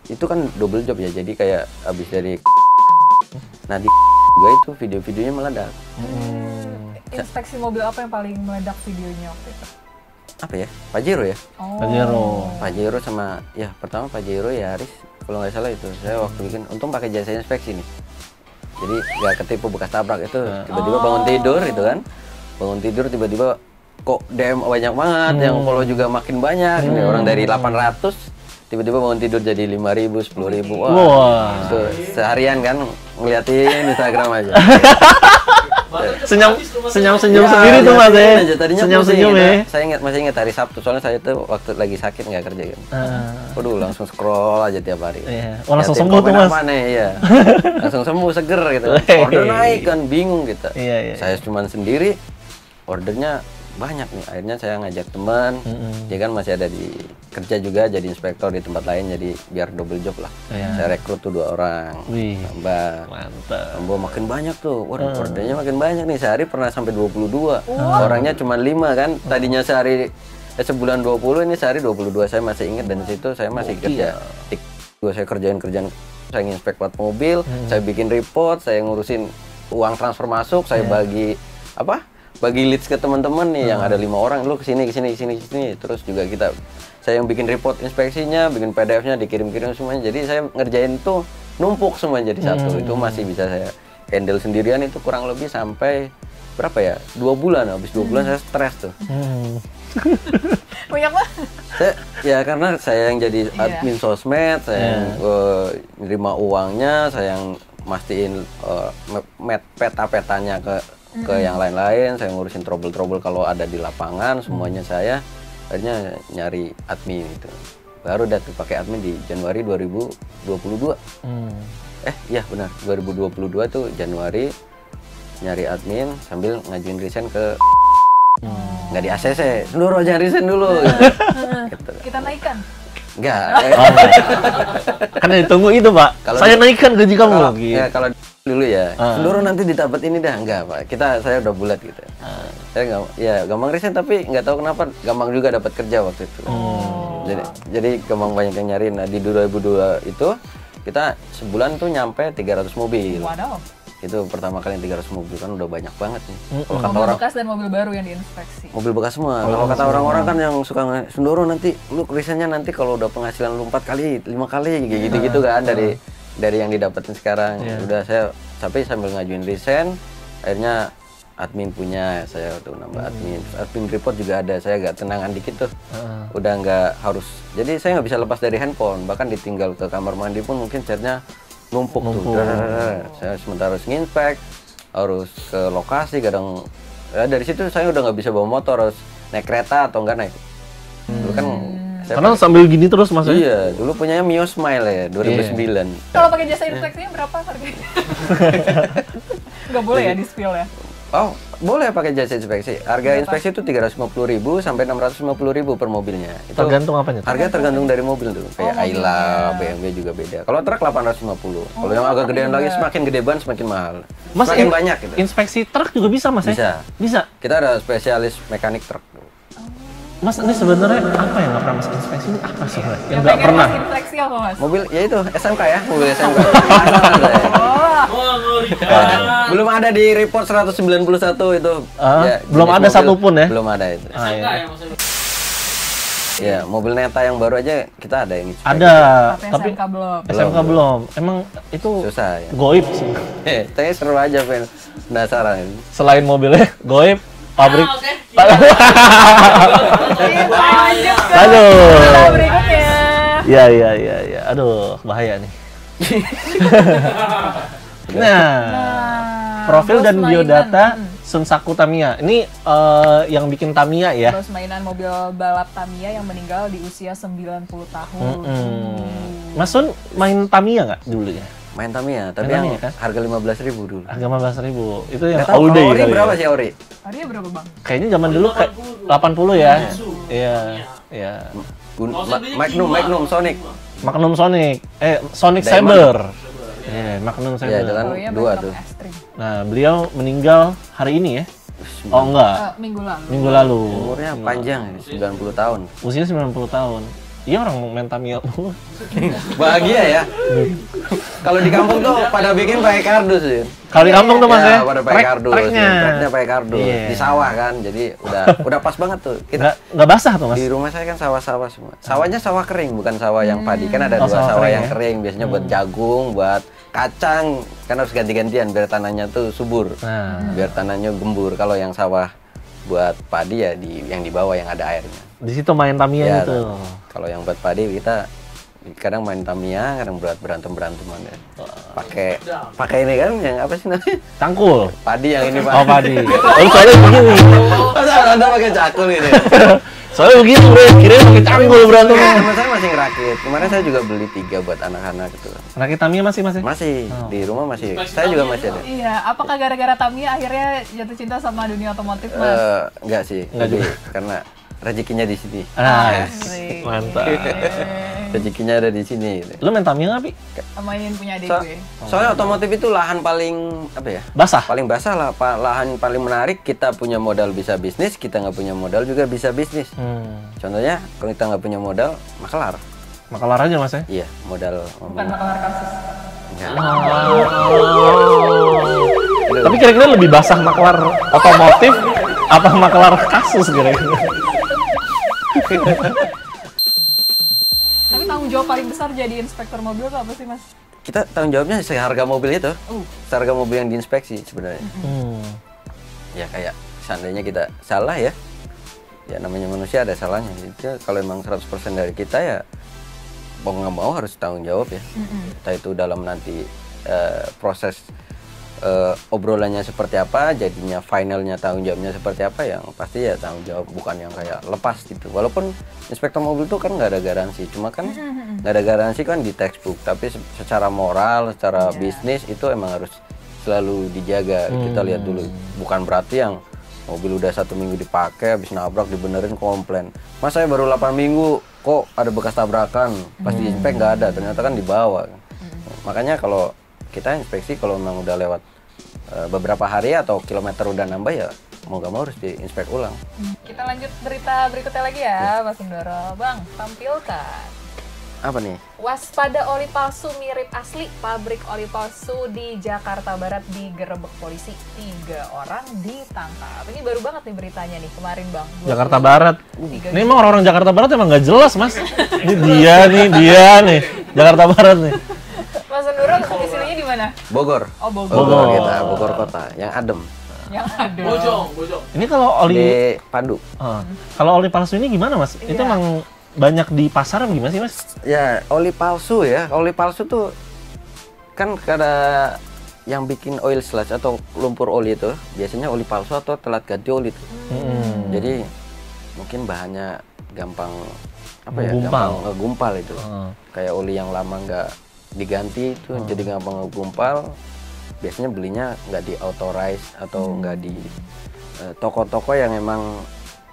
Itu kan double job ya, jadi kayak abis dari nah di juga itu video-videonya meledak. Inspeksi mobil apa yang paling meledak videonya waktu itu? Apa ya? Pajero ya? Pajero sama ya pertama Pajero Yaris kalau nggak salah itu. Saya waktu bikin untung pakai jasa inspeksi nih. Jadi nggak ketipu bekas tabrak itu. Tiba-tiba bangun tidur gitu kan. Bangun tidur tiba-tiba kok DM banyak banget, yang follow juga makin banyak. Ini orang dari 800 tiba-tiba bangun tidur jadi 5.000, 10.000. Wah. Itu seharian kan ngeliatin Instagram aja. Senyum sendiri tuh Mas ya. Senyum ya. Saya masih ingat hari Sabtu, soalnya saya tuh waktu lagi sakit nggak kerja kan. Waduh, langsung scroll aja tiap hari. Oh, langsung sembuh tuh Mas. Iya. Langsung sembuh, seger gitu. Order naik kan, bingung kita. Saya cuma sendiri, ordernya banyak nih. Akhirnya saya ngajak teman, dia kan masih ada di kerja juga jadi inspektor di tempat lain, jadi biar double job lah. Saya rekrut tuh 2 orang. Tambah. Mantap. Tambah makin banyak tuh. Waduh, ordernya makin banyak nih. Sehari pernah sampai 22. Orangnya cuma 5 kan. Tadinya sehari sebulan 20, ini sehari 22. Saya masih ingat, dan di situ saya masih kerja. Saya kerjaan saya nginspek plat mobil, saya bikin report, saya ngurusin uang transfer masuk, saya bagi leads ke teman-teman nih yang ada 5 orang, lu kesini. Terus juga saya yang bikin report inspeksinya, bikin PDF-nya, dikirim-kirim semuanya. Jadi saya ngerjain tuh numpuk semua jadi satu. Itu masih bisa saya handle sendirian itu kurang lebih sampai berapa ya? 2 bulan. Habis 2 bulan saya stres tuh. Banyak banget. Ya karena saya yang jadi admin sosmed, saya yang nerima uangnya, saya yang mastiin peta-petanya ke yang lain-lain, saya ngurusin trouble-trouble kalau ada di lapangan, semuanya saya. Akhirnya nyari admin itu. Baru udah tuh pakai admin di Januari 2022. Iya benar, 2022 tuh Januari nyari admin sambil ngajuin resign ke nggak di ACC. Sundoro jangan resign dulu gitu. Kita naikkan. Enggak. Karena ditunggu itu Pak. Saya naikkan gaji kamu. Kalau dulu ya, Sundoro nanti didapat ini dah. Enggak Pak, saya udah bulat gitu. Saya gampang resign, tapi nggak tahu kenapa gampang juga dapat kerja waktu itu. Jadi gampang banyak yang nyariin. Nah di 2002 itu kita sebulan tuh nyampe 300 mobil. Waduh. Itu pertama kali 300 mobil, kan udah banyak banget nih. Kalau kata mobil bekas dan mobil baru yang diinspeksi. Mobil bekas semua. Kalau kata orang-orang kan yang suka Sundoro nanti lu resignnya nanti kalau udah penghasilan lu 4 kali, 5 kali gitu-gitu kan dari yang didapetin sekarang. Udah saya sambil ngajuin resign, akhirnya admin punya, saya tuh nambah admin report juga ada. Saya agak tenangan dikit tuh. Udah nggak harus. Jadi saya nggak bisa lepas dari handphone, bahkan ditinggal ke kamar mandi pun mungkin chatnya numpuk tuh. Saya sementara harus nginspek, harus ke lokasi, kadang dari situ saya udah nggak bisa bawa motor, harus naik kereta atau enggak naik. Dulu kan karena sambil gini terus Mas. Iya, dulu punyanya Mio Smile ya 2009. Kalau pakai jasa inspeksinya berapa harganya? Nggak boleh ya di spill ya? Oh, boleh pakai jasa inspeksi. Harga inspeksi itu 350.000 sampai 650.000 per mobilnya. Itu tergantung apanya? Harga tergantung dari mobil tuh. Kayak Ayla, BMW juga beda. Kalau truk 850. Kalau yang agak gedean lagi, semakin gede ban semakin mahal. Mas, semakin banyak gitu. Inspeksi truk juga bisa Mas? Bisa. Bisa. Kita ada spesialis mekanik truk. Mas ini sebenarnya apa yang nggak pernah Mas inspeksi ini apa sih? Yang Yang nggak pengen pernah. Mas inspeksi apa Mas? Mobil ya itu SMK ya, mobil SMK. Penasaran saya. Belum ada di report 191 itu. Belum jenis ada mobil, satupun ya? Belum ada itu. Ah, ya. Ya, mobil Neta yang baru aja kita ada yang inspeksi. Ada, Tapi tapi SMK belum. SMK belum. Emang itu Susah ya. goib sih. Tapi seru aja, Pen. Penasaran ini. Selain mobilnya goib, pabrik. Kita lanjut ke Aduh. berita berikutnya. Ya. Aduh, bahaya nih. Nah, profil bos dan mainan. biodata Sunsaku Tamiya. Ini yang bikin Tamiya ya. Bos mainan mobil balap Tamiya yang meninggal di usia 90 tahun. Mas Sun main Tamiya nggak dulu ya? Main Tamiya, tapi Main yang Tamiya, kan? harga 15.000 dulu. Harga 15.000. Itu yang Nggak tahu, all day kalau ori kali berapa ya? sih ori? Hadiah berapa bang? Kayaknya zaman dulu kayak 80 ya. Iya. Iya. Magnum, Sonic. Magnum Sonic. Sonic Diamond. Saber. Iya, Magnum Saber. Iya, itu kan Pokoknya dua Magnum tuh. Extreme. Nah, beliau meninggal hari ini ya? Oh enggak, Minggu lalu. minggu lalu. Umurnya panjang, 90 tahun. Usia 90 tahun. Iya orang main Tamiya mulu. Bahagia ya. Kalau di kampung tuh pada bikin pakai kardus ya. Kalau di kampung tuh Mas ya? Pada pakai kardus. Treknya. Treknya pakai kardus. Iya. Di sawah kan. Jadi udah pas banget tuh. Nggak basah tuh Mas? Di rumah saya kan sawah-sawah semua. Sawahnya sawah kering, bukan sawah yang padi. Kan ada Oh, dua sawah sawah kering yang ya? kering. Biasanya buat jagung, buat kacang. Kan harus ganti-gantian biar tanahnya tuh subur. Nah, Biar tanahnya gembur. Kalau yang sawah buat padi ya yang di bawah yang ada airnya. di situ main Tamiya Ya, itu. kalau yang buat padi kita kadang main Tamiya, kadang beranteman ya. Pakai ini kan yang apa sih namanya? Cangkul. Padi yang ini Pak. Oh, padi. Oh, soalnya begini. Masa Anda pakai cakul gitu ya? Soalnya begini, Bro. Kirain pakai cangkul berantem. Teman saya masih ngerakit. Kemarin saya juga beli 3 buat anak-anak gitu. Rakit Tamiya masih? Masih di rumah masih. Saya juga masih ada. Iya, apakah gara-gara Tamiya akhirnya jatuh cinta sama dunia otomotif Mas? Enggak sih. Enggak Lebih karena rezekinya di sini. Nice. Asik. Mantap. Rezekinya ada di sini. Gitu. Lu main Tamiya nggak, Pi? Mainin punya adik gue. Soalnya otomotif itu lahan paling apa ya? Basah. Paling basah lah, lahan paling menarik. Kita punya modal bisa bisnis, kita nggak punya modal juga bisa bisnis. Contohnya kalau kita nggak punya modal, makelar. Makelar aja Mas ya? Iya, modal. Bukan makelar kasus. Enggak. Tapi kira-kira lebih basah makelar otomotif apa makelar kasus kira-kira? Tapi tanggung jawab paling besar jadi inspektor mobil itu apa sih Mas? Kita tanggung jawabnya seharga mobil itu, seharga mobil yang diinspeksi sebenarnya. Ya kayak seandainya kita salah ya namanya manusia ada salahnya. Jadi kalau emang 100% dari kita ya mau nggak mau harus tanggung jawab ya. Entah itu dalam nanti proses obrolannya seperti apa, jadinya finalnya tanggung jawabnya seperti apa, yang pasti ya tanggung jawab, bukan yang kayak lepas gitu. Walaupun inspektor mobil itu kan nggak ada garansi, cuma kan nggak ada garansi kan di textbook, tapi secara moral, secara bisnis itu emang harus selalu dijaga. Kita lihat dulu, bukan berarti yang mobil udah 1 minggu dipakai, habis nabrak dibenerin komplain. Mas saya baru 8 minggu kok ada bekas tabrakan, pas di inspek nggak ada, ternyata kan dibawa. Makanya kalau kita inspeksi kalau memang udah lewat beberapa hari atau kilometer udah nambah ya mau gak mau harus diinspek ulang. Kita lanjut berita berikutnya lagi ya Mas Sundoro. Bang, tampilkan. Apa nih? Waspada oli palsu mirip asli. Pabrik oli palsu di Jakarta Barat digerebek polisi. 3 orang ditangkap. Ini baru banget nih beritanya nih kemarin Bang. Jakarta Barat. 3 Ini emang orang-orang Jakarta Barat emang nggak jelas Mas. Ini dia nih. Jakarta Barat nih. Mas Sundoro domisilinya di mana? Bogor. Oh, Bogor. Bogor kita, Bogor kota yang adem. Yang ada. Bojong. Ini kalau oli Di Padu. kalau oli palsu ini gimana Mas? Itu Iya. emang banyak di pasar apa gimana sih Mas? Ya, oli palsu ya. Oli palsu tuh kan kada yang bikin oil sludge atau lumpur oli itu biasanya oli palsu atau telat ganti oli tuh. Jadi mungkin bahannya gampang apa ya? Menggumpal. Gampang ngegumpal itu. Kayak oli yang lama nggak diganti itu jadi gampang ngegumpal. Biasanya belinya nggak di authorize atau nggak di toko-toko yang emang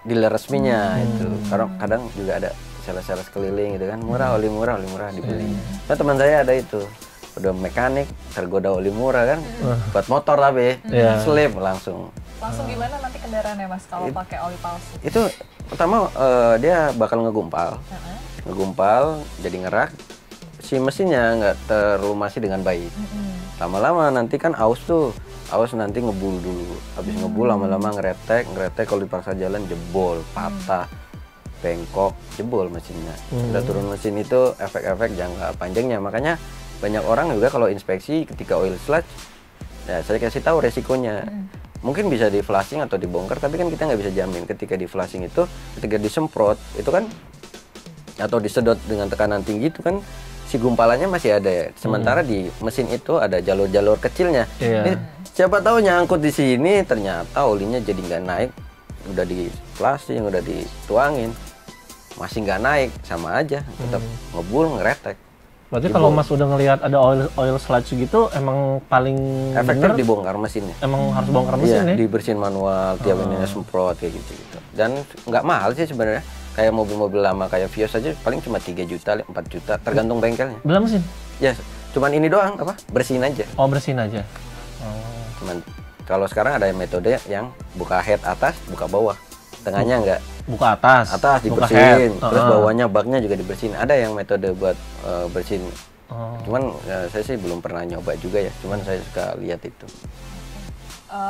dealer resminya itu. Karena kadang juga ada sales-sales keliling gitu kan, murah dibeli. Nah teman saya ada itu, udah mekanik tergoda oli murah kan, buat motor tapi Iya. slip langsung. Langsung gimana nanti kendaraannya Mas kalau pakai oli palsu? Itu pertama dia bakal ngegumpal, jadi ngerak. Si mesinnya nggak terlumasi dengan baik. Lama-lama nanti kan aus nanti ngebul dulu. Habis ngebul lama-lama ngeretek kalau dipaksa jalan jebol, patah, bengkok, jebol mesinnya. Udah turun mesin itu efek-efek jangka panjangnya. Makanya banyak orang juga kalau inspeksi ketika oil sludge, ya saya kasih tahu resikonya. Mungkin bisa di flashing atau dibongkar, tapi kan kita nggak bisa jamin. Ketika di flashing itu, ketika disemprot itu kan atau disedot dengan tekanan tinggi itu kan si gumpalannya masih ada ya. Sementara di mesin itu ada jalur-jalur kecilnya. Ini, siapa tahu nyangkut di sini, ternyata olinya jadi nggak naik. Udah di flashing, udah dituangin, masih nggak naik, sama aja, tetap ngebul, ngeretek. Berarti kalau Mas udah ngelihat ada oil sludge gitu, emang paling efektif dibongkar mesinnya. Emang harus bongkar mesin ya? Dibersihin manual, tiap ini semprot kayak gitu. Dan nggak mahal sih sebenarnya. Kayak mobil-mobil lama kayak Vios aja paling cuma 3 juta, 4 juta, tergantung bengkelnya. Bela mesin? Ya, cuman ini doang, bersihin aja. Oh, bersihin aja. Cuman kalau sekarang ada metode yang buka head atas, buka bawah. Tengahnya enggak. Buka atas dibersihin, terus bawahnya baknya juga dibersihin. Ada yang metode buat bersihin. Cuman saya sih belum pernah nyoba juga ya, cuman saya suka lihat itu.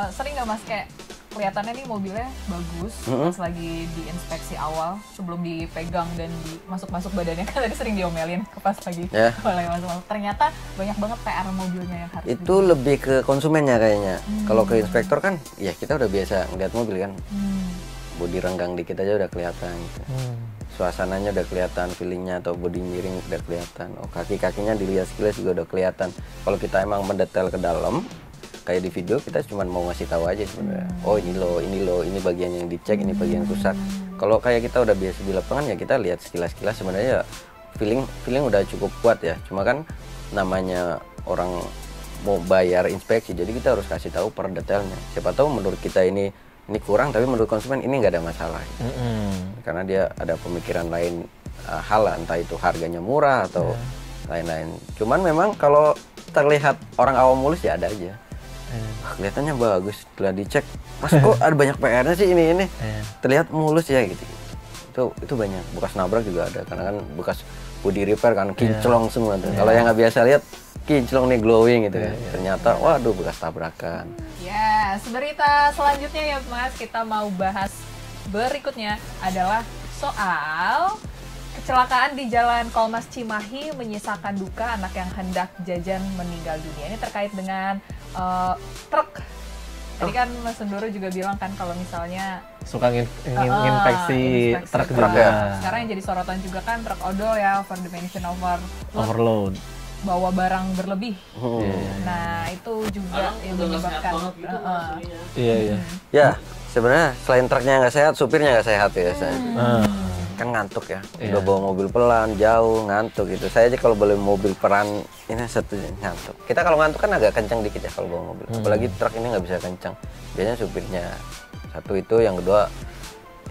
Sering nggak Mas kayak kelihatannya nih mobilnya bagus pas lagi diinspeksi awal sebelum dipegang dan masuk badannya, kan tadi sering diomelin pas lagi masuk. Ternyata banyak banget PR mobilnya yang harus itu lebih ke konsumennya kayaknya. Kalau ke inspektor kan ya kita udah biasa ngeliat mobil kan. Bodi renggang dikit aja udah kelihatan gitu. Suasananya udah kelihatan, feelingnya atau bodi miring udah kelihatan. Oh, kaki-kakinya dilihat sekilas juga udah kelihatan. Kalau kita emang mendetail ke dalam kayak di video, kita cuma mau ngasih tahu aja sebenarnya. Oh ini loh, ini bagian yang dicek, ini bagian rusak. Kalau kayak kita udah biasa di lapangan ya kita lihat sekilas-sekilas sebenarnya feeling udah cukup kuat ya. Cuma kan namanya orang mau bayar inspeksi, jadi kita harus kasih tahu per detailnya. Siapa tahu menurut kita ini kurang, tapi menurut konsumen ini nggak ada masalah. Karena dia ada pemikiran lain hal, entah itu harganya murah atau lain-lain. Cuman memang kalau terlihat orang awam mulus ya ada aja. Kelihatannya bagus, setelah dicek, Mas kok ada banyak PR-nya sih ini. Terlihat mulus ya gitu. Itu banyak. Bekas nabrak juga ada, karena kan bekas body repair kan kinclong semua tuh. Kalau yang nggak biasa lihat kinclong nih glowing gitu kan. Ternyata waduh bekas tabrakan. Yes, berita selanjutnya ya Mas, kita mau bahas berikutnya adalah soal kecelakaan di Jalan Kolmas Cimahi menyisakan duka anak yang hendak jajan meninggal dunia. Ini terkait dengan truk. Tadi kan Mas Sundoro juga bilang kan kalau misalnya suka inspeksi truk juga. Sekarang yang jadi sorotan juga kan truk odol ya, over dimension overload. Bawa barang berlebih. Nah, itu juga yang menyebabkan Ya, sebenarnya selain truknya nggak sehat, supirnya nggak sehat ya. Kan ngantuk ya, udah bawa mobil pelan, jauh, ngantuk gitu. Saya aja kalau boleh mobil pelan, ini satu ngantuk. Kita kalau ngantuk kan agak kencang dikit ya kalau bawa mobil. Apalagi truk ini nggak bisa kencang. Biasanya supirnya. Satu itu, yang kedua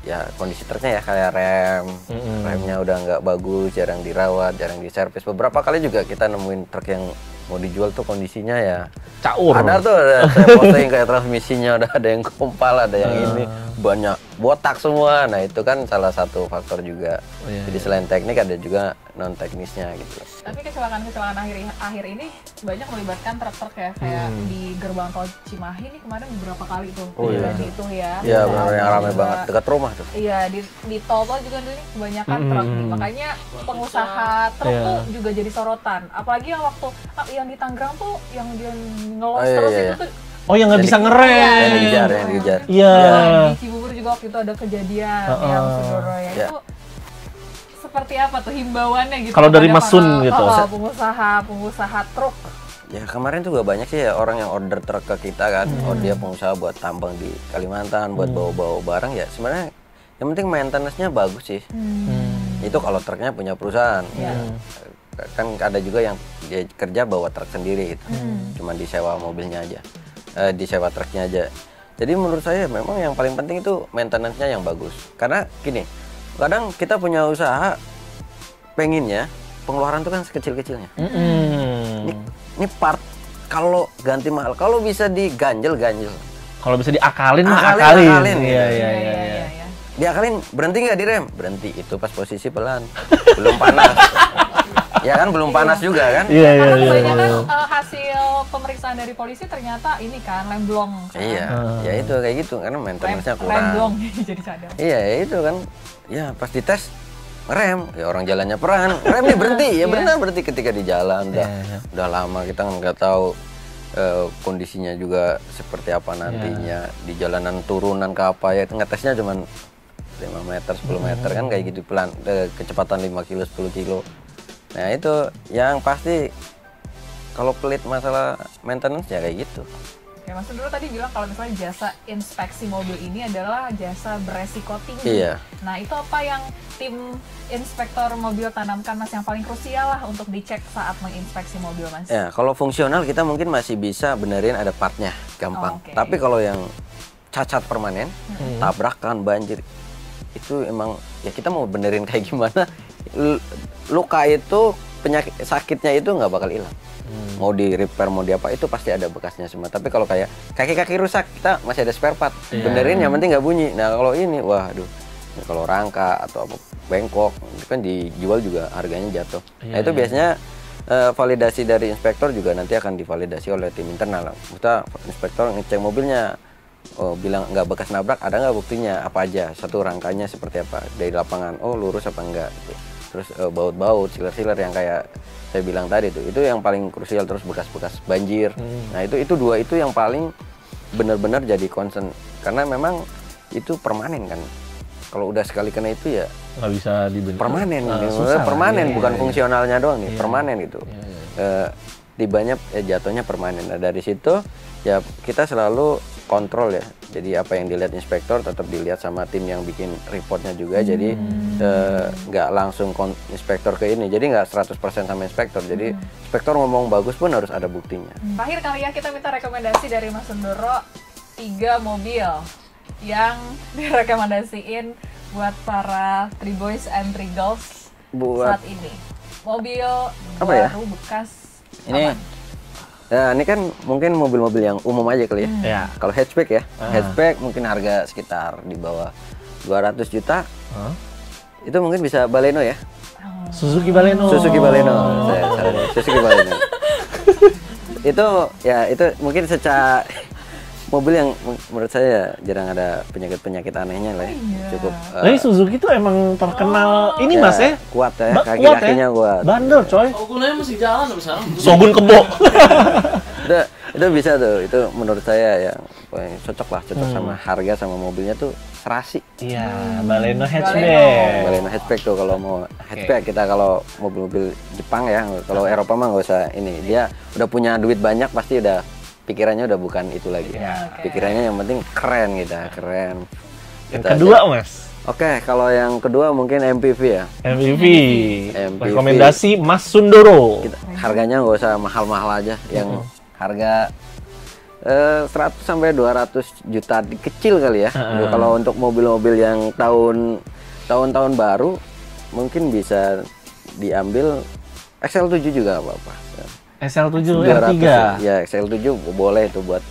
ya kondisi truknya ya kayak remnya udah nggak bagus, jarang dirawat, jarang diservis. Beberapa kali juga kita nemuin truk yang mau dijual tuh kondisinya ya caur. Ada tuh, saya posting kayak transmisinya udah ada yang kompal, ada yang ini banyak botak semua. Nah itu kan salah satu faktor juga. Jadi selain teknik ada juga non teknisnya gitu. Tapi kecelakaan akhir ini banyak melibatkan truk-truk ya, kayak di gerbang tol Cimahi ini kemarin beberapa kali tuh itu ya. Iya benar, yang ramai banget dekat rumah tuh. Iya, di tol-tol juga dulu kebanyakan truk nih. Makanya pengusaha truk tuh juga jadi sorotan. Apalagi yang waktu yang di Tangerang tuh yang dia ngelos terus itu tuh. Oh, yang nggak bisa ngerem. Yang dikejar. Iya. Di Cibubur juga waktu itu ada kejadian yang Sundoro ya. Itu seperti apa tuh himbauannya gitu? Kalau dari Mas Sun gitu. Pengusaha truk. Ya kemarin juga banyak sih ya orang yang order truk ke kita kan. Oh dia pengusaha buat tambang di Kalimantan, buat bawa-bawa barang ya. Sebenarnya yang penting maintenance-nya bagus sih. Itu kalau truknya punya perusahaan. Kan ada juga yang dia kerja bawa truk sendiri gitu. Cuman disewa mobilnya aja. Disewa truknya aja. Jadi menurut saya memang yang paling penting itu maintenance-nya yang bagus. Karena gini, kadang kita punya usaha pengennya pengeluaran itu kan sekecil-kecilnya. Ini part kalau ganti mahal, kalau bisa diganjel. Kalau bisa diakalin mah akalin. Iya. diakalin, berhenti nggak direm? Berhenti, itu pas posisi pelan, belum panas. Ya kan belum panas juga kan? Iya, Karena iya, kebanyakan iya. hasil pemeriksaan dari polisi ternyata ini kan lemblong. Kan? Iya, ya itu kayak gitu karena maintenance-nya kurang. Lemblong jadi cadang. Iya, ya itu kan. Ya pas dites ngerem, ya orang jalannya peran, rem nih berhenti, ya benar berhenti ketika di jalan udah lama kita nggak tahu kondisinya juga seperti apa nantinya di jalanan turunan ke apa ya, ngetesnya cuman 5 meter 10 meter kan kayak gitu pelan, kecepatan 5 kilo 10 kilo. Nah itu yang pasti kalau pelit masalah maintenance ya kayak gitu. Oke, Mas dulu tadi bilang kalau misalnya jasa inspeksi mobil ini adalah jasa beresiko tinggi. Iya. Nah itu apa yang tim inspektor mobil tanamkan Mas yang paling krusial lah untuk dicek saat menginspeksi mobil Mas? Ya kalau fungsional kita mungkin masih bisa benerin ada partnya gampang. Oke. Tapi kalau yang cacat permanen, tabrakan, banjir itu emang ya kita mau benerin kayak gimana, luka itu penyakit sakitnya itu nggak bakal hilang. Mau di repair mau di apa itu pasti ada bekasnya semua. Tapi kalau kayak kaki-kaki rusak kita masih ada spare part, benerin yang penting nggak bunyi. Nah kalau ini waduh, kalau rangka atau apa bengkok itu kan dijual juga harganya jatuh. Nah itu biasanya validasi dari inspektor juga nanti akan divalidasi oleh tim internal. Kita inspektor ngecek mobilnya, bilang nggak bekas nabrak, ada nggak buktinya apa aja, satu rangkanya seperti apa dari lapangan, lurus apa enggak gitu. Terus baut-baut, siler-siler yang kayak saya bilang tadi tuh, itu yang paling krusial. Terus bekas-bekas banjir. Nah itu dua itu yang paling benar-benar jadi concern karena memang itu permanen kan. Kalau udah sekali kena itu ya nggak bisa dibenerin. Permanen, Susah permanen lah. bukan fungsionalnya doang nih, Iya. permanen gitu. Tibanya jatuhnya permanen. Nah dari situ ya kita selalu kontrol ya. Jadi apa yang dilihat inspektor tetap dilihat sama tim yang bikin reportnya juga. Jadi nggak langsung inspektor ke ini. Jadi nggak 100% sama inspektor. Jadi inspektor ngomong bagus pun harus ada buktinya. Terakhir kali ya kita minta rekomendasi dari Mas Sundoro 3 mobil yang direkomendasiin buat para Three Boys and Three Girls Buat saat ini. Mobil apa ya? baru bekas. Ini nah, ini kan mungkin mobil-mobil yang umum aja kali ya. Ya. Kalau hatchback ya, hatchback mungkin harga sekitar di bawah 200 juta. Itu mungkin bisa Baleno ya. Suzuki Baleno. Suzuki Baleno. Suzuki Baleno. itu mungkin secara mobil yang menurut saya jarang ada penyakit anehnya lah ya. Cukup Nah, Suzuki tuh emang terkenal ini ya, Mas ya. kuat ya, Kuat kaki-kakinya kuat. Bandel coy. Gunanya masih jalan sampai sekarang. Shogun Kebo. itu bisa tuh, itu menurut saya yang paling cocok sama harga sama mobilnya tuh serasi. Iya, Baleno hatchback. Baleno hatchback tuh kalau mau hatchback kita kalau mobil-mobil Jepang ya, kalau Eropa mah nggak usah ini. Dia udah punya duit banyak pasti udah pikirannya udah bukan itu lagi. Pikirannya yang penting keren gitu, keren. Yang kedua Mas. Oke, kalau yang kedua mungkin MPV ya. MPV. MPV. Rekomendasi Mas Sundoro. Harganya nggak usah mahal-mahal aja, yang harga 100 sampai 200 juta kecil kali ya. Kalau untuk mobil-mobil yang tahun-tahun baru mungkin bisa diambil XL7 juga apa-apa. SL7 200 R3. ya, XL7 boleh itu buat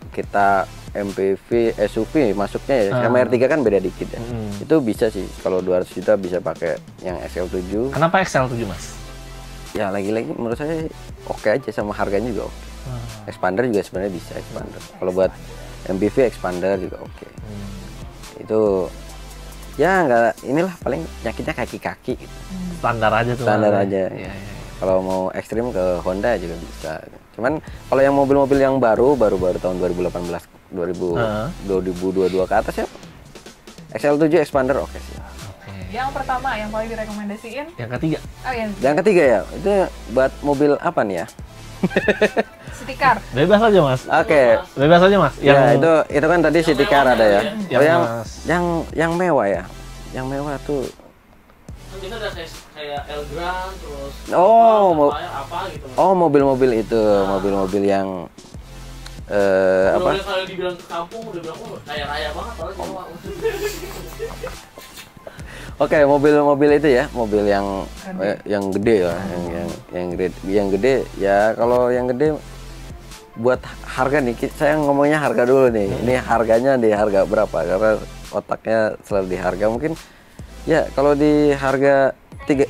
kita MPV SUV masuknya ya. Sama R3 kan beda dikit ya. Itu bisa sih kalau 200 juta bisa pakai yang XL7. Kenapa XL7 Mas? Ya lagi-lagi menurut saya oke aja sama harganya juga oke. Expander juga sebenarnya bisa expander. Kalau buat MPV expander juga oke. Itu ya nggak, inilah paling penyakitnya kaki-kaki gitu. Standar aja tuh. Standar aja. Iya. Kalau mau ekstrim ke Honda juga bisa. Cuman kalau yang mobil-mobil yang baru tahun 2018, 2022 ke atas ya XL7 expander oke sih. Yang pertama yang paling direkomendasiin. Yang ketiga. Yang ketiga ya, itu buat mobil apa nih ya? City car. Bebas aja Mas. Oke. Bebas aja Mas. Ya itu kan tadi city car ada ya. Yang mewah ya. Yang mewah tuh. Kan kita ada kayak Elgrand terus apa gitu. Mobil-mobil itu, mobil-mobil yang apa? Kalau dibilang ke kampung udah bilang kaya raya banget padahal Jawa. Oke, mobil-mobil itu ya, mobil yang gede lah, yang gede ya. Kalau yang gede buat harga nih, saya ngomongnya harga dulu nih. Ini harganya di harga berapa? Karena otaknya selalu di harga. Mungkin ya kalau di harga 3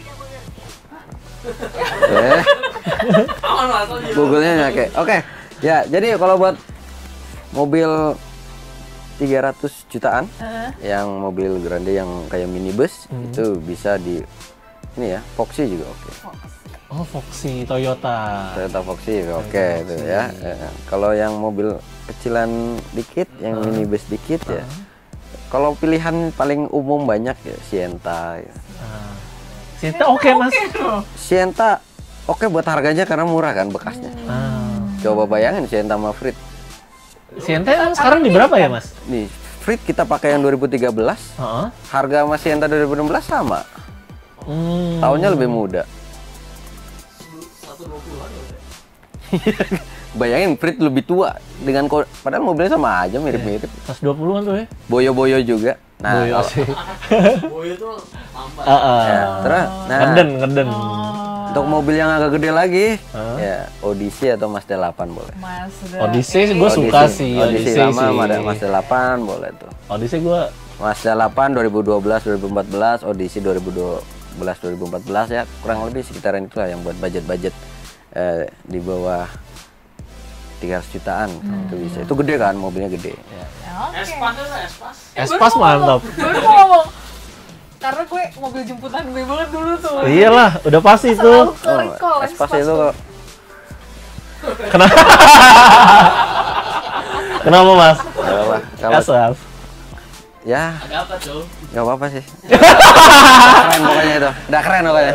Google-nya kayak oke. Ya, jadi kalau buat mobil 300 jutaan yang mobil grande yang kayak minibus itu bisa di ini ya, Foxy juga oke. Oh, Foxy Toyota Foxy oke itu ya. Kalau yang mobil kecilan dikit, yang minibus dikit ya. Kalau pilihan paling umum banyak ya Sienta ya. Sienta oke, Mas. Sienta oke buat harganya karena murah kan bekasnya. Coba bayangin Sienta sama Frit. Sienta sekarang di berapa ya, Mas? Nih, Frit kita pakai yang 2013. Harga sama Sienta 2016 sama. Tahunnya lebih muda. 120-an ya. Bayangin Frit lebih tua dengan padahal mobilnya sama aja mirip-mirip. 120-an tuh ya. Boyo-boyo juga. Nah, Boyo sih. Boyo tuh lambat. Ya, terus ngeden. Untuk mobil yang agak gede lagi, ya Odyssey atau Mazda 8 boleh. Odyssey gue suka sih. Odyssey lama Mazda 8 boleh tuh. Odyssey gue Mazda 8 2012 2014, Odyssey 2012 2014 ya, kurang lebih sekitaran itulah yang buat budget di bawah 300 jutaan itu bisa. Itu gede kan, mobilnya gede. Ya. Espas lah, Espas. Espas mantap. Gue mau ngomong, karena gue mobil jemputan gue banget dulu tuh. Iyalah, udah pasti itu. Espas itu kok. Kenapa? Kenapa, Mas? Kalau Espas. ya Ada apa tuh? nggak apa-apa sih. Keren pokoknya itu. Udah keren pokoknya.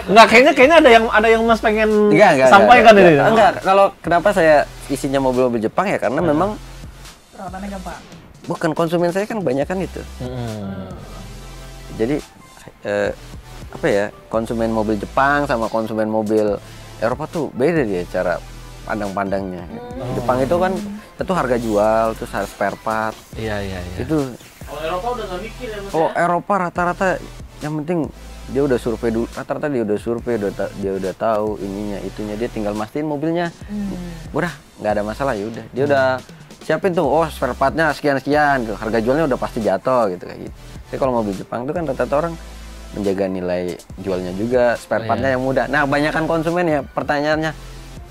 Enggak, kayaknya ada yang Mas pengen sampaikan ini. Enggak, kalau kenapa saya isinya mobil-mobil Jepang ya karena memang perawatannya gampang. bukan konsumen saya kan banyak kan itu. Jadi apa ya, konsumen mobil Jepang sama konsumen mobil Eropa tuh beda dia cara pandang-pandangnya. Jepang itu kan itu harga jual, terus harga spare part. Iya. Itu Kalau Eropa udah nggak mikir ya, Mas. kalau Eropa rata-rata yang penting dia udah survei dulu, rata-rata dia udah survei, dia udah tahu ininya itunya, dia tinggal mastiin mobilnya udah nggak ada masalah, ya udah dia udah siapin tuh, oh spare partnya sekian gitu, harga jualnya udah pasti jatuh gitu kayak gitu. Tapi kalau mobil Jepang itu kan rata-rata orang menjaga nilai jualnya juga, spare partnya yang mudah. Nah, kebanyakan konsumen ya pertanyaannya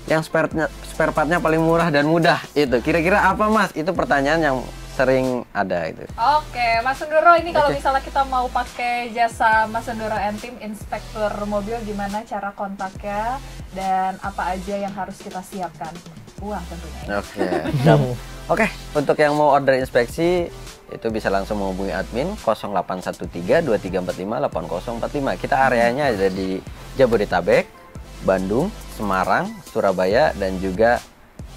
yang spare partnya paling murah dan mudah itu kira-kira apa, Mas? Itu pertanyaan yang sering ada itu. Oke, Mas Sundoro, ini kalau misalnya kita mau pakai jasa Mas Sundoro and Team inspektur mobil, gimana cara kontaknya dan apa aja yang harus kita siapkan? Uang tentunya. Oke, untuk yang mau order inspeksi itu bisa langsung menghubungi admin 0813 2345 8045. Kita areanya ada di Jabodetabek, Bandung, Semarang, Surabaya, dan juga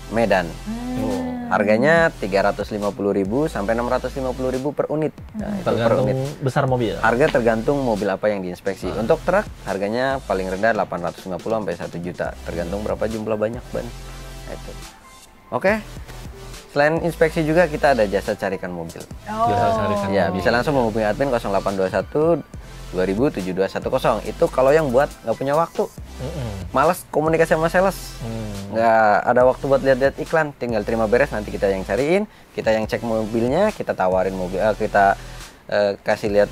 Medan. Harganya 350.000 sampai 650.000 per unit. Nah, tergantung besar mobil. Harga tergantung mobil apa yang diinspeksi. Untuk truk harganya paling rendah 850 sampai 1 juta, tergantung berapa jumlah banyak ban. Nah, itu. Oke. Selain inspeksi juga kita ada jasa carikan mobil. Ya, bisa langsung menghubungi admin 0821 2000 7210. Itu kalau yang buat nggak punya waktu, malas komunikasi sama sales, nggak ada waktu buat lihat-lihat iklan, tinggal terima beres, nanti kita yang cariin, kita yang cek mobilnya, kita tawarin mobil, kita kasih lihat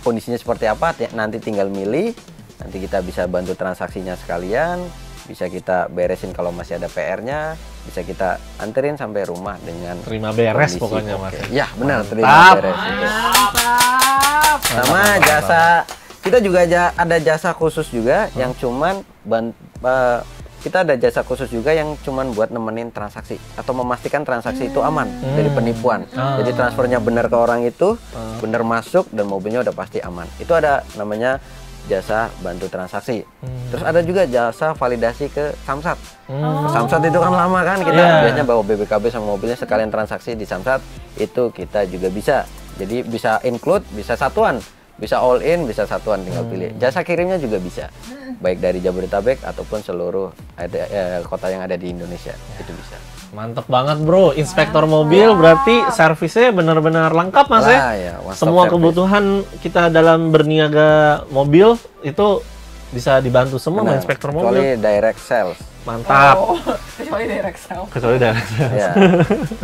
kondisinya seperti apa, nanti tinggal milih, nanti kita bisa bantu transaksinya sekalian, bisa kita beresin kalau masih ada PR-nya, bisa kita anterin sampai rumah dengan terima beres kondisi. Pokoknya, Mas. Ya benar, terima beres. Sama jasa, kita juga ada jasa khusus juga yang cuman kita ada jasa khusus juga yang cuman buat nemenin transaksi atau memastikan transaksi itu aman dari penipuan. Jadi transfernya benar ke orang itu, benar masuk dan mobilnya udah pasti aman. Itu ada namanya jasa bantu transaksi. Terus ada juga jasa validasi ke Samsat. Ke Samsat itu kan lama kan, kita biasanya bawa BBKB sama mobilnya sekalian transaksi di Samsat, itu kita juga bisa. Jadi bisa include, bisa satuan, bisa all in, bisa satuan, tinggal pilih. Jasa kirimnya juga bisa, baik dari Jabodetabek ataupun seluruh kota yang ada di Indonesia, itu bisa. Mantep banget, bro. Inspektor mobil berarti servisnya benar-benar lengkap, Mas ya. Semua kebutuhan kita dalam berniaga mobil itu bisa dibantu semua sama inspektor mobil. Kecuali direct sales. Mantap. Kecuali direct sale. Kecuali dari Ya,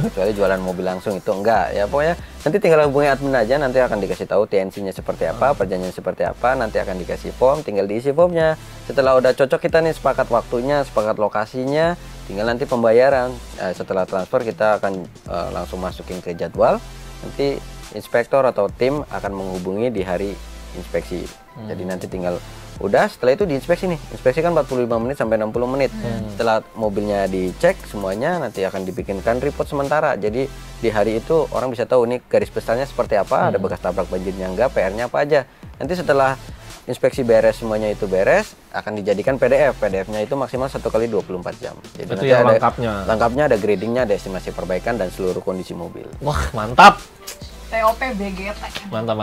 kecuali jualan mobil langsung itu enggak. Ya pokoknya nanti tinggal hubungi admin aja, nanti akan dikasih tahu TNC-nya seperti apa, perjanjian seperti apa, nanti akan dikasih form, tinggal diisi formnya. Setelah udah cocok kita nih sepakat waktunya, sepakat lokasinya, tinggal nanti pembayaran. Setelah transfer kita akan langsung masukin ke jadwal. Nanti inspektor atau tim akan menghubungi di hari inspeksi. Jadi nanti tinggal udah, setelah itu diinspeksi nih. Inspeksi kan 45 menit sampai 60 menit. Setelah mobilnya dicek semuanya, nanti akan dibikinkan report sementara. Jadi di hari itu orang bisa tahu nih garis besarnya seperti apa, ada bekas tabrak banjirnya enggak, PR-nya apa aja. Nanti setelah inspeksi beres, semuanya itu beres, akan dijadikan PDF. PDF-nya itu maksimal 1 kali 24 jam. Jadi itu nanti yang ada lengkapnya. ada gradingnya, ada estimasi perbaikan dan seluruh kondisi mobil. Wah, mantap. TOP BGT. Mantap.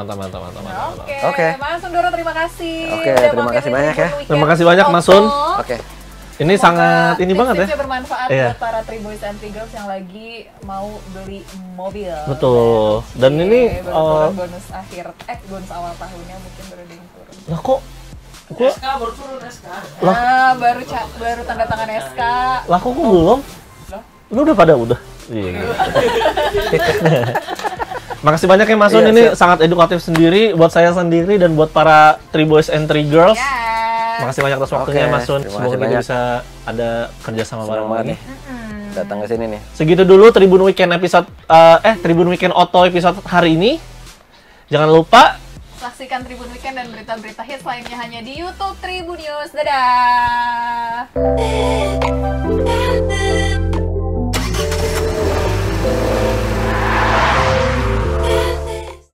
Oke. Mas Sundoro, terima kasih. Oke, udah terima mampir kasih di banyak ya. Tribun Terima Weekend kasih banyak, Mas Sun. Auto. Oke. Ini sangat ini banget ya. Tips-tipsnya bermanfaat Iya. buat para Triboys and Trigirls yang lagi mau beli mobil. Betul. Dan Iya, ini baru turun bonus akhir, bonus awal tahunnya mungkin baru ada yang turun. lah kok gua SK baru turun SK. Baru tanda tangan SK. lah kok gua belum? Loh? Lu udah pada udah. Iya. Makasih banyak ya Mas Sun, Iya, ini siap. sangat edukatif sendiri buat saya sendiri dan buat para Triboys and Trigirls. Ya. Makasih banyak atas waktunya Oke, Mas Sun. terima Semoga kasih kita banyak. bisa ada kerjasama Senang bareng banget lagi. nih datang ke sini nih. Segitu dulu Tribun Weekend episode Tribun Weekend Auto episode hari ini. Jangan lupa Saksikan Tribun Weekend dan berita-berita hits lainnya hanya di YouTube Tribun News. Dadah.